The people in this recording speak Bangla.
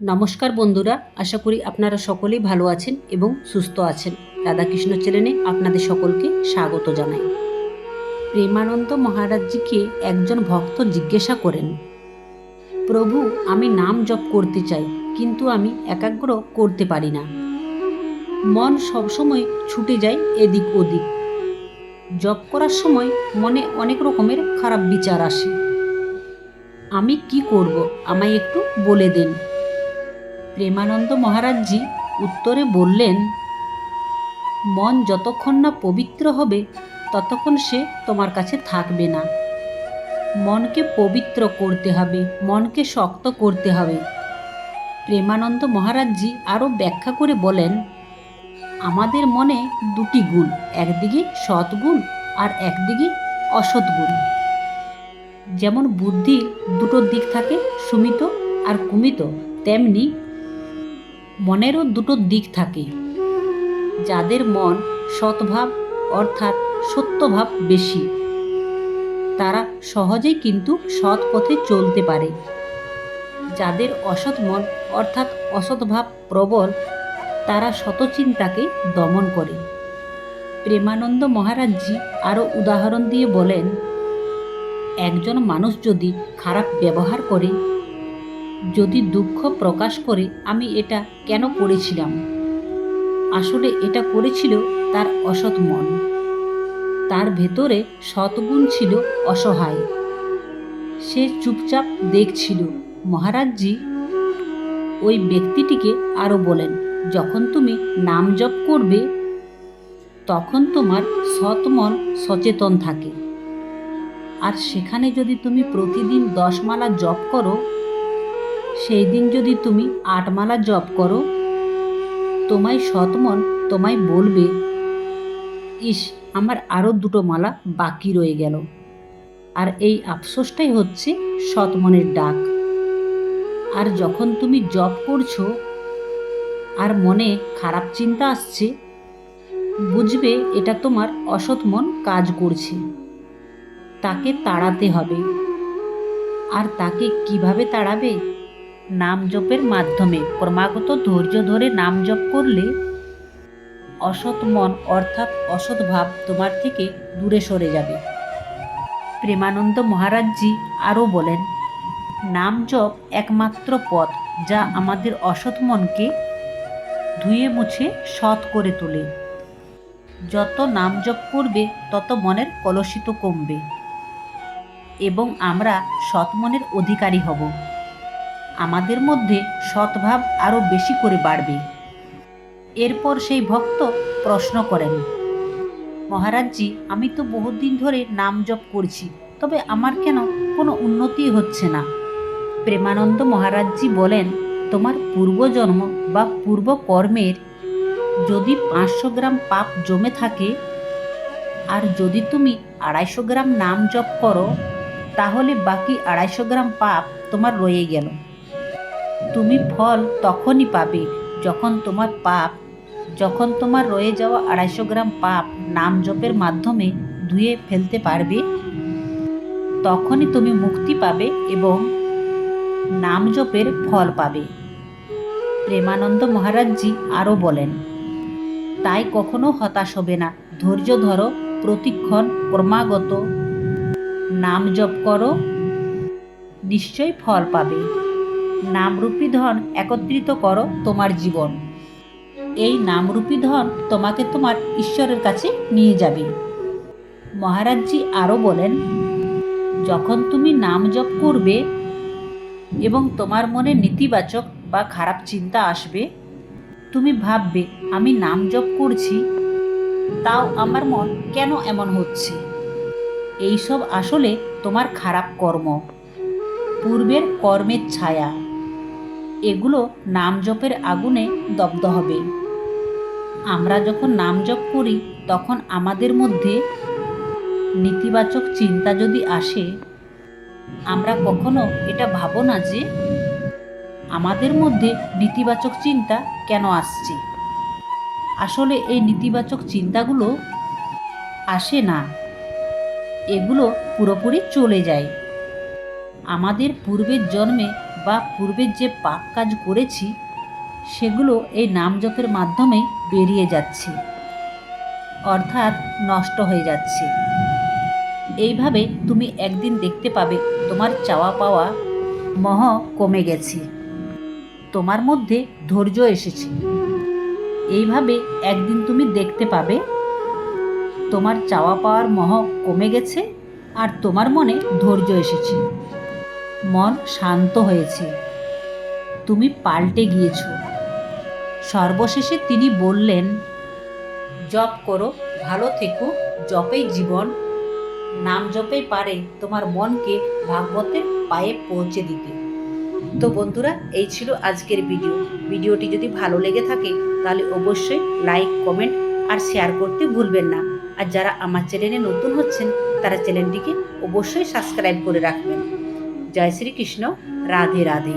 নমস্কার বন্ধুরা, আশা করি আপনারা সকলেই ভালো আছেন এবং সুস্থ আছেন। রাধাকৃষ্ণ চ্যানেলে আপনাদের সকলকে স্বাগত জানাই। প্রেমানন্দ মহারাজজিকে একজন ভক্ত জিজ্ঞাসা করেন, প্রভু, আমি নাম জপ করতে চাই, কিন্তু আমি একাগ্র করতে পারি না। মন সবসময় ছুটে যায় এদিক ওদিক। জপ করার সময় মনে অনেক রকমের খারাপ বিচার আসে। আমি কি করব, আমায় একটু বলে দেন। প্রেমানন্দ মহারাজজি উত্তরে বললেন, মন যতক্ষণ না পবিত্র হবে ততক্ষণ সে তোমার কাছে থাকবে না। মনকে পবিত্র করতে হবে, মনকে শক্ত করতে হবে। প্রেমানন্দ মহারাজজি আরও ব্যাখ্যা করে বলেন, আমাদের মনে দুটি গুণ, একদিকে সৎগুণ আর একদিকে অসৎ গুণ। যেমন বুদ্ধির দুটো দিক থাকে, সুমিত আর কুমিত, তেমনি মনেরও দুটো দিক থাকে। যাদের মন সৎভাব অর্থাৎ সত্যভাব বেশি, তারা সহজেই কিন্তু সৎ পথে চলতে পারে। যাদের অসৎ মন অর্থাৎ অসৎভাব প্রবল, তারা সতচিন্তাকে দমন করে। প্রেমানন্দ মহারাজজি আরও উদাহরণ দিয়ে বলেন, একজন মানুষ যদি খারাপ ব্যবহার করে, যদি দুঃখ প্রকাশ করে, আমি এটা কেন করেছিলাম, আসলে এটা করেছিল তার অসৎ মন। তার ভেতরে সৎগুণ ছিল অসহায়, সে চুপচাপ দেখছিল। মহারাজজি ওই ব্যক্তিটিকে আরও বলেন, যখন তুমি নাম জপ করবে তখন তোমার সৎ মন সচেতন থাকে। আর সেখানে যদি তুমি প্রতিদিন 10 মালা জপ করো, সেই দিন যদি তুমি 8 মালা জপ করো, তোমায় সৎ মন তোমায় বলবে, ইস, আমার আরও 2টো মালা বাকি রয়ে গেল। আর এই আফসোসটাই হচ্ছে সৎ মনের ডাক। আর যখন তুমি জপ করছো আর মনে খারাপ চিন্তা আসছে, বুঝবে এটা তোমার অসৎ মন কাজ করছে। তাকে তাড়াতে হবে। আর তাকে কিভাবে তাড়াবে? নাম জপের মাধ্যমে। ক্রমাগত ধৈর্য ধরে নাম জপ করলে অসৎ মন অর্থাৎ অসৎ ভাব তোমার থেকে দূরে সরে যাবে। প্রেমানন্দ মহারাজজি আরও বলেন, নাম জপ একমাত্র পথ যা আমাদের অসৎ মনকে ধুয়ে মুছে সৎ করে তোলে। যত নাম জপ করবে তত মনের কলুষিত কমবে এবং আমরা সৎ মনের অধিকারী হব। আমাদের মধ্যে সৎভাব আরও বেশি করে বাড়বে। এরপর সেই ভক্ত প্রশ্ন করেন, মহারাজজি, আমি তো বহুদিন ধরে নাম জপ করছি, তবে আমার কেন কোনো উন্নতি হচ্ছে না? প্রেমানন্দ মহারাজজি বলেন, তোমার পূর্বজন্ম বা পূর্বকর্মের যদি 500 গ্রাম পাপ জমে থাকে, আর যদি তুমি 250 গ্রাম নাম জপ করো, তাহলে বাকি 250 গ্রাম পাপ তোমার রয়ে গেল। তুমি ফল তখনই পাবে যখন তোমার রয়ে যাওয়া 250 গ্রাম পাপ নাম জপের মাধ্যমে ধুয়ে ফেলতে পারবে। তখনই তুমি মুক্তি পাবে এবং নাম জপের ফল পাবে। প্রেমানন্দ মহারাজজি আরও বলেন, তাই কখনো হতাশ হবে না। ধৈর্য ধরো, প্রতিক্ষণ ক্রমাগত নাম জপ করো, নিশ্চয়ই ফল পাবে। নামরূপী ধন একত্রিত করো তোমার জীবন। এই নামরূপী ধন তোমাকে তোমার ঈশ্বরের কাছে নিয়ে যাবে। মহারাজজি আরও বলেন, যখন তুমি নাম জপ করবে এবং তোমার মনে নেতিবাচক বা খারাপ চিন্তা আসবে, তুমি ভাববে, আমি নাম জপ করছি, তাও আমার মন কেন এমন হচ্ছে? এইসব আসলে তোমার খারাপ কর্ম, পূর্বের কর্মের ছায়া। এগুলো নাম জপের আগুনে দগ্ধ হবে। আমরা যখন নাম জপ করি তখন আমাদের মধ্যে নেতিবাচক চিন্তা যদি আসে, আমরা কখনো এটা ভাবো না যে আমাদের মধ্যে নেতিবাচক চিন্তা কেন আসছে। আসলে এই নেতিবাচক চিন্তাগুলো আসে না, এগুলো পুরোপুরি চলে যায়। আমাদের পূর্বের জন্মে বা পূর্বের যে পাপ কাজ করেছি সেগুলো এই নাম জপের মাধ্যমেই বেরিয়ে যাচ্ছে, অর্থাৎ নষ্ট হয়ে যাচ্ছে। এইভাবে তুমি একদিন দেখতে পাবে তোমার চাওয়া পাওয়া মোহ কমে গেছে, তোমার মধ্যে ধৈর্য এসেছে। এইভাবে একদিন তুমি দেখতে পাবে তোমার চাওয়া পাওয়ার মোহ কমে গেছে আর তোমার মনে ধৈর্য এসেছে, মন শান্ত হয়েছে, তুমি পাল্টে গিয়েছ। সর্বশেষে তিনি বললেন, জপ করো, ভালো থেকো, জপেই জীবন, নাম জপেই পারে তোমার মনকে ভাগবতের পায়ে পৌঁছে দিতে। তো বন্ধুরা, এই ছিল আজকের ভিডিওটি যদি ভালো লেগে থাকে তাহলে অবশ্যই লাইক, কমেন্ট আর শেয়ার করতে ভুলবেন না। আর যারা আমার চ্যানেলে নতুন হচ্ছেন তারা চ্যানেলটিকে অবশ্যই সাবস্ক্রাইব করে রাখবেন। জয় শ্রীকৃষ্ণ, রাধে রাধে।